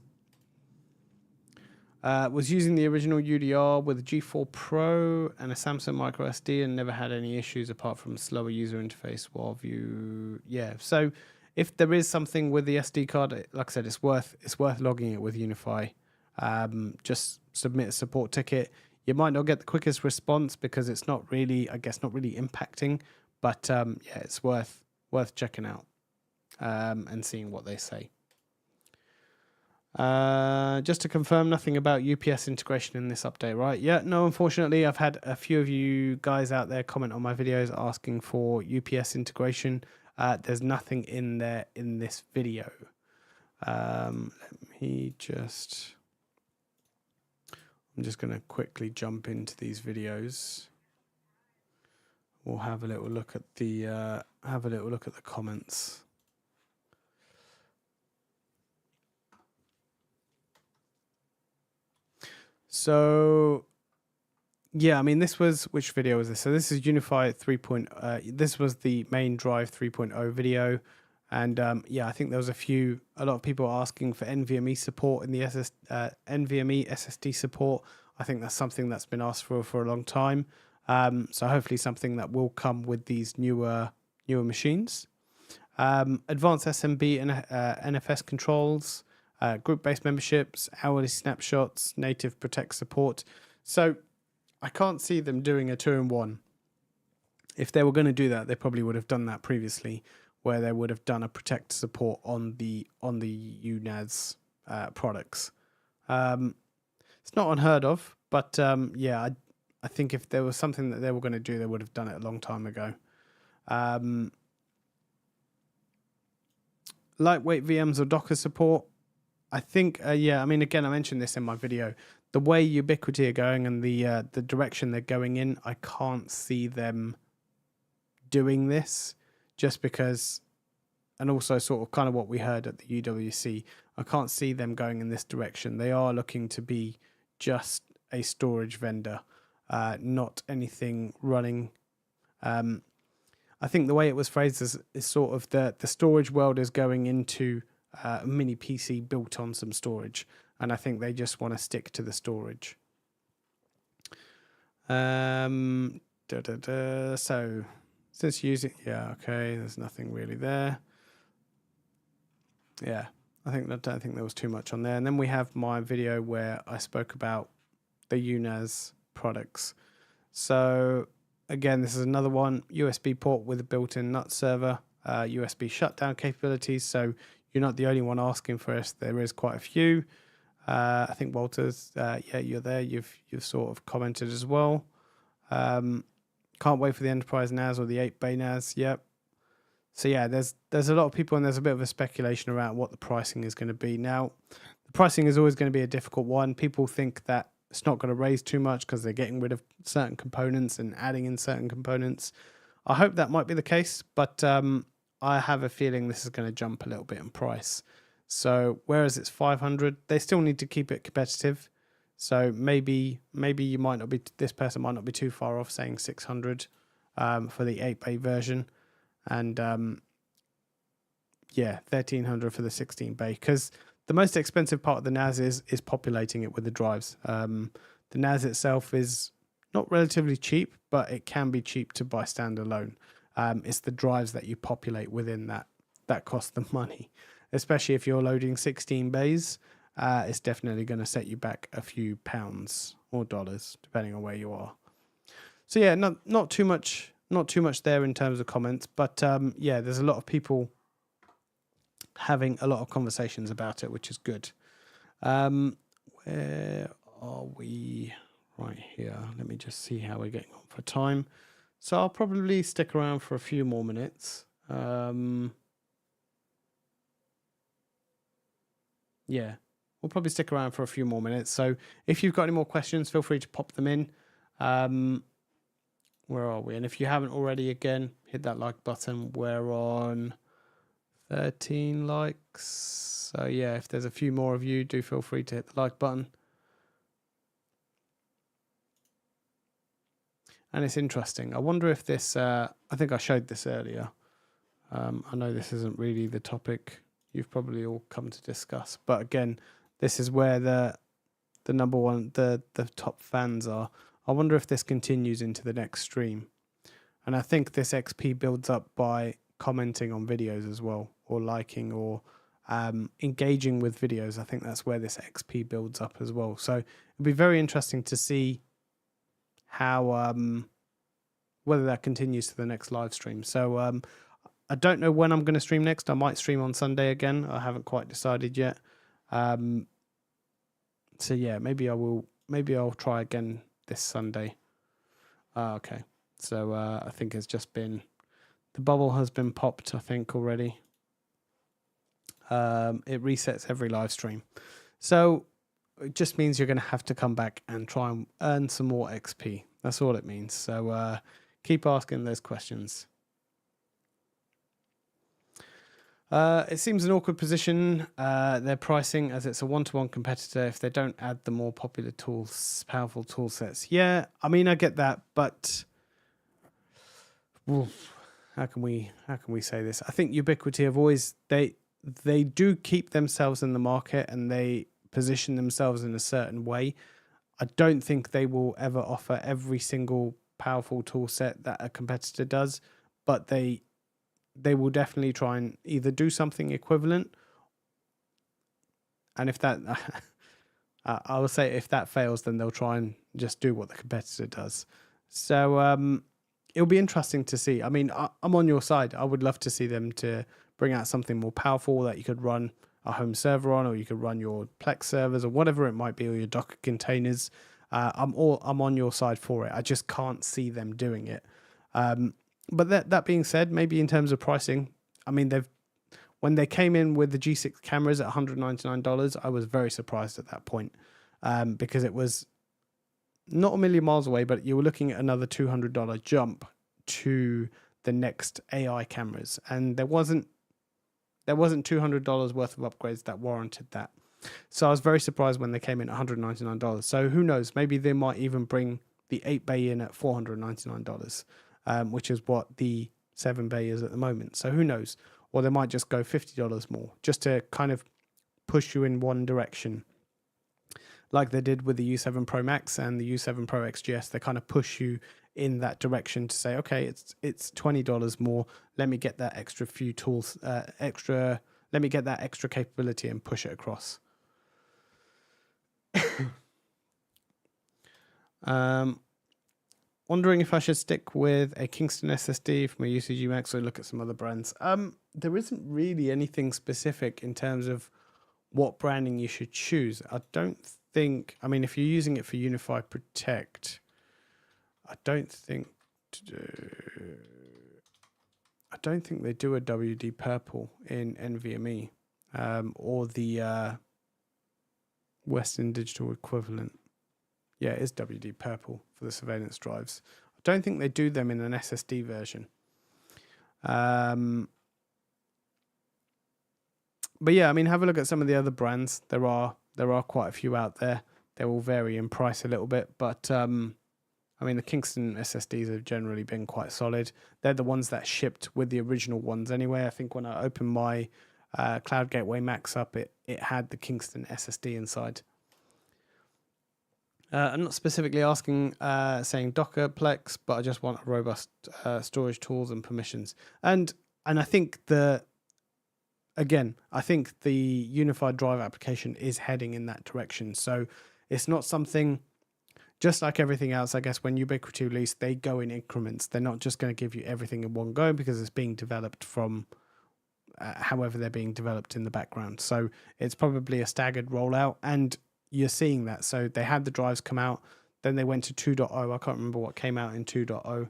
Was using the original UDR with a G4 Pro and a Samsung micro SD and never had any issues apart from slower user interface while view. Yeah, so if there is something with the SD card, like I said, it's worth logging it with Unify. Just submit a support ticket. You might not get the quickest response because it's not really impacting, but yeah, it's worth checking out and seeing what they say. Just to confirm, nothing about UPS integration in this update, right? Yeah, no, unfortunately, I've had a few of you guys out there comment on my videos asking for UPS integration. There's nothing in there in this video. Let me just... I'm just going to quickly jump into these videos. We'll have a little look at the comments. So yeah, I mean, this was, which video was this? So this is Unify 3.0. This was the main drive 3.0 video. And yeah, I think there was a lot of people asking for NVMe support in the NVMe SSD support. I think that's something that's been asked for a long time. So hopefully something that will come with these newer machines. Advanced SMB and NFS controls, group-based memberships, hourly snapshots, native protect support. So I can't see them doing a 2-in-1. If they were going to do that, they probably would have done that previously, where they would have done a protect support on the UNAS products. It's not unheard of, but yeah, I think if there was something that they were going to do, they would have done it a long time ago. Lightweight VMs or Docker support. I think, yeah, I mean, again, I mentioned this in my video. The way Ubiquiti are going and the direction they're going in, I can't see them doing this, just because, and also sort of kind of what we heard at the UWC, I can't see them going in this direction. They are looking to be just a storage vendor, not anything running. I think the way it was phrased is sort of the storage world is going into a mini PC built on some storage, and I think they just want to stick to the storage. So since using, yeah, okay, there's nothing really there. Yeah, I don't think there was too much on there. And then we have my video where I spoke about the UNAS products. So again, this is another one, USB port with a built-in NUT server, USB shutdown capabilities. So you're not the only one asking for this. There is quite a few. I think Walter's, yeah, you're there. You've sort of commented as well. Can't wait for the Enterprise NAS or the 8-bay NAS. Yep. So yeah, there's a lot of people, and there's a bit of a speculation around what the pricing is going to be. Now, the pricing is always going to be a difficult one. People think that it's not going to raise too much because they're getting rid of certain components and adding in certain components. I hope that might be the case, but I have a feeling this is going to jump a little bit in price. So whereas it's 500, they still need to keep it competitive. So maybe you might not be, this person might not be too far off saying 600 for the 8-bay version, and yeah, 1300 for the 16-bay, because the most expensive part of the NAS is populating it with the drives. The NAS itself is not relatively cheap, but it can be cheap to buy standalone. It's the drives that you populate within that cost the money, especially if you're loading 16 bays. It's definitely going to set you back a few pounds or dollars, depending on where you are. So yeah, not too much there in terms of comments, but yeah, there's a lot of people having a lot of conversations about it, which is good. Where are we? Right here. Let me just see how we're getting on for time. So I'll probably stick around for a few more minutes. Yeah, we'll probably stick around for a few more minutes. So if you've got any more questions, feel free to pop them in. Where are we? And if you haven't already, again, hit that like button. We're on 13 likes. So yeah, if there's a few more of you, do feel free to hit the like button. And it's interesting. I wonder if this, I think I showed this earlier. I know this isn't really the topic you've probably all come to discuss, but again, this is where the number one, the top fans are. I wonder if this continues into the next stream. And I think this XP builds up by commenting on videos as well, or liking, or engaging with videos. I think that's where this XP builds up as well. So it'll be very interesting to see how whether that continues to the next live stream. So I don't know when I'm going to stream next. I might stream on Sunday again. I haven't quite decided yet. So yeah, maybe I'll try again this Sunday. Okay. So I think it's just been, the bubble has been popped, I think, already. It resets every live stream. So it just means you're going to have to come back and try and earn some more XP. That's all it means. So keep asking those questions. It seems an awkward position, their pricing, as it's a one-to-one competitor if they don't add the more popular tools, powerful tool sets. Yeah, I mean, I get that, but how can we say this? I think Ubiquiti have always, they do keep themselves in the market and they position themselves in a certain way. I don't think they will ever offer every single powerful tool set that a competitor does, but they will definitely try and either do something equivalent, and if that I will say if that fails, then they'll try and just do what the competitor does. So it'll be interesting to see. I mean, I'm on your side. I would love to see them to bring out something more powerful that you could run a home server on, or you could run your Plex servers or whatever it might be, or your Docker containers. I'm on your side for it. I just can't see them doing it. But that being said, maybe in terms of pricing, I mean, when they came in with the G6 cameras at $199, I was very surprised at that point, because it was not a million miles away, but you were looking at another $200 jump to the next AI cameras, and there wasn't $200 worth of upgrades that warranted that. So I was very surprised when they came in at $199. So who knows? Maybe they might even bring the 8 bay in at $499. Which is what the 7 bay is at the moment. So who knows? Or they might just go $50 more just to kind of push you in one direction. Like they did with the U7 Pro Max and the U7 Pro XGS. They kind of push you in that direction to say, okay, it's $20 more. Let me get that extra few tools, let me get that extra capability and push it across. Wondering if I should stick with a Kingston SSD for my usage UMax or look at some other brands. There isn't really anything specific in terms of what branding you should choose. I don't think, I mean, if you're using it for Unify Protect, I don't think they do a WD Purple in NVMe, or the Western Digital equivalent. Yeah, it is WD Purple for the surveillance drives. I don't think they do them in an SSD version. But yeah, I mean, have a look at some of the other brands. There are quite a few out there. They will vary in price a little bit, but I mean, the Kingston SSDs have generally been quite solid. They're the ones that shipped with the original ones anyway. I think when I opened my Cloud Gateway Max up, it had the Kingston SSD inside. I'm not specifically asking, saying Docker, Plex, but I just want a robust storage tools and permissions. And I think I think the unified drive application is heading in that direction. So it's not something, just like everything else, I guess, when Ubiquiti release, they go in increments. They're not just going to give you everything in one go because it's being developed from however they're being developed in the background. So it's probably a staggered rollout, and you're seeing that. So they had the drives come out, then they went to 2.0. I can't remember what came out in 2.0.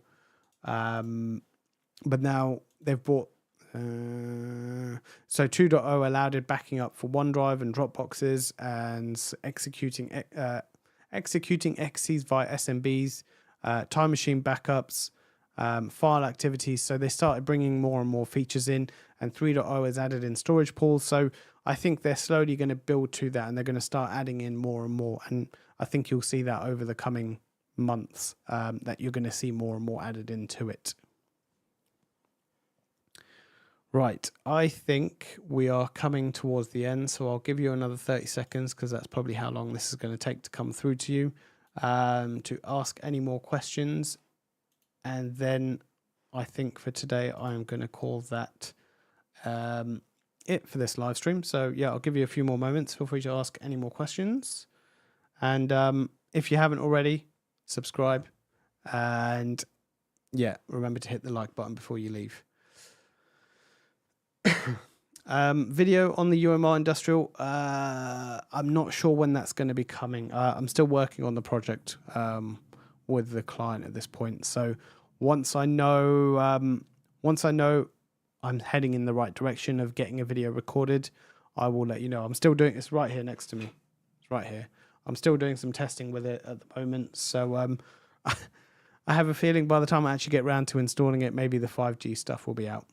But now they've brought, so 2.0 allowed it backing up for OneDrive and Dropboxes and executing XCs via SMBs, time machine backups, file activities. So they started bringing more and more features in, and 3.0 has added in storage pools. So I think they're slowly going to build to that, and they're going to start adding in more and more. And I think you'll see that over the coming months, that you're going to see more and more added into it. Right, I think we are coming towards the end, so I'll give you another 30 seconds because that's probably how long this is going to take to come through to you, to ask any more questions. And then I think for today, I'm going to call that it for this live stream. So yeah, I'll give you a few more moments. Feel free to ask any more questions. And if you haven't already, subscribe. And yeah, remember to hit the like button before you leave. Video on the UMR Industrial. I'm not sure when that's going to be coming. I'm still working on the project with the client at this point. So once I know I'm heading in the right direction of getting a video recorded, I will let you know. I'm still doing it's right here next to me. It's right here. I'm still doing some testing with it at the moment. So I have a feeling by the time I actually get around to installing it, maybe the 5G stuff will be out.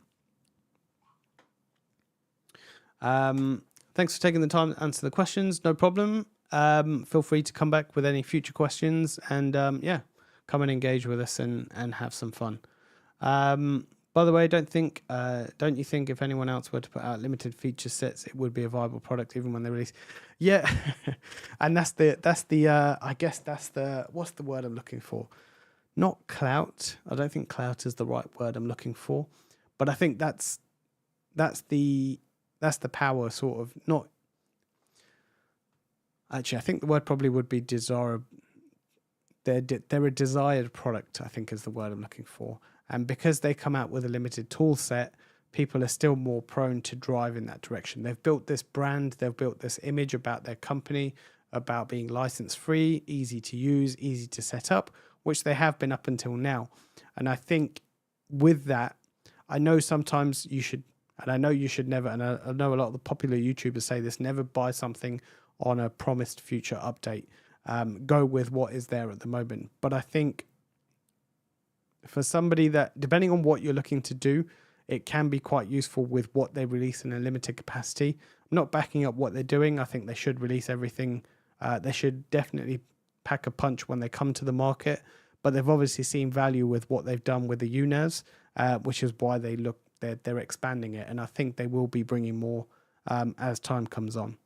Thanks for taking the time to answer the questions. No problem. Feel free to come back with any future questions and yeah, come and engage with us and have some fun. By the way, don't you think if anyone else were to put out limited feature sets, it would be a viable product even when they release? Yeah, and that's the I guess that's the what's the word I'm looking for? Not clout. I don't think clout is the right word I'm looking for, but I think that's the power sort of not. Actually, I think the word probably would be desirable. They're a desired product, I think is the word I'm looking for. And because they come out with a limited tool set, people are still more prone to drive in that direction. They've built this brand, they've built this image about their company, about being license free, easy to use, easy to set up, which they have been up until now. And I think with that, I know sometimes you should, and I know you should never, and I know a lot of the popular YouTubers say this, never buy something on a promised future update. Go with what is there at the moment. But I think for somebody that, depending on what you're looking to do, it can be quite useful with what they release in a limited capacity. I'm not backing up what they're doing. I think they should release everything. They should definitely pack a punch when they come to the market, but they've obviously seen value with what they've done with the UNAS, which is why they're expanding it. And I think they will be bringing more as time comes on.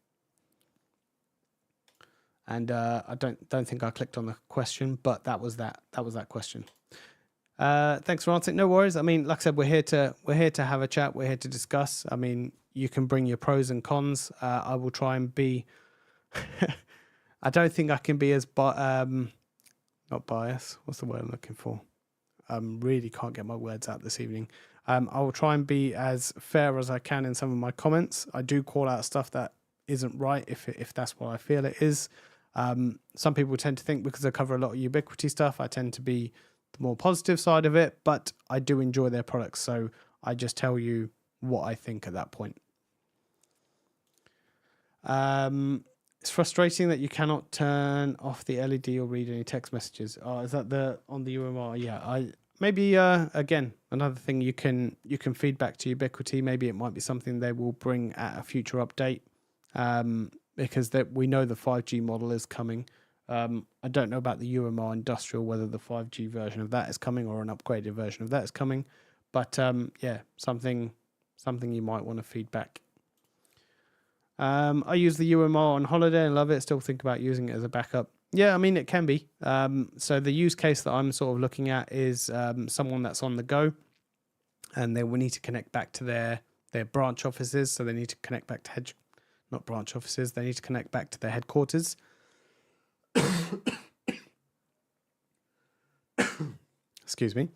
And I don't think I clicked on the question, but that was that question. Thanks for answering. No worries. I mean, like I said, we're here to have a chat. We're here to discuss. I mean, you can bring your pros and cons. I will try and be. I don't think I can be as not biased. What's the word I'm looking for? Really can't get my words out this evening. I will try and be as fair as I can in some of my comments. I do call out stuff that isn't right if that's what I feel it is. Some people tend to think because I cover a lot of Ubiquiti stuff, I tend to be the more positive side of it, but I do enjoy their products, so I just tell you what I think at that point. It's frustrating that you cannot turn off the LED or read any text messages. Oh, is that on the UMR? Yeah, maybe again, another thing you can feed back to Ubiquiti. Maybe it might be something they will bring at a future update, because we know the 5G model is coming. I don't know about the UMR Industrial, whether the 5G version of that is coming or an upgraded version of that is coming. But yeah, something you might want to feed back. I use the UMR on holiday and love it. Still think about using it as a backup. Yeah, I mean, it can be. So the use case that I'm sort of looking at is someone that's on the go and they will need to connect back to their branch offices. So they need to connect back to not branch offices. They need to connect back to their headquarters. Excuse me.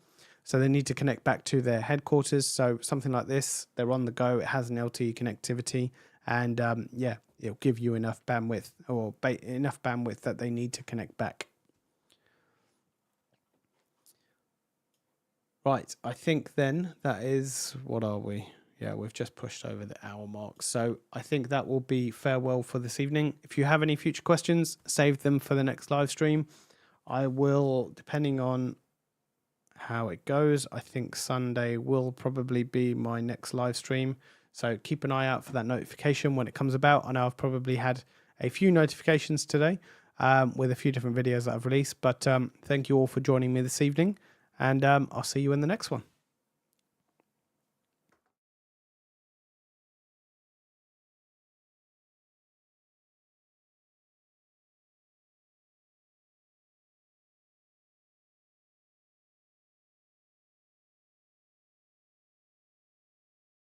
So they need to connect back to their headquarters. So something like this, they're on the go. It has an LTE connectivity, and yeah, it'll give you enough bandwidth or enough bandwidth that they need to connect back. Right. I think then that is, what are we? Yeah, we've just pushed over the hour mark. So I think that will be farewell for this evening. If you have any future questions, save them for the next live stream. I will, depending on how it goes, I think Sunday will probably be my next live stream. So keep an eye out for that notification when it comes about. I know I've probably had a few notifications today with a few different videos that I've released. But thank you all for joining me this evening. And I'll see you in the next one.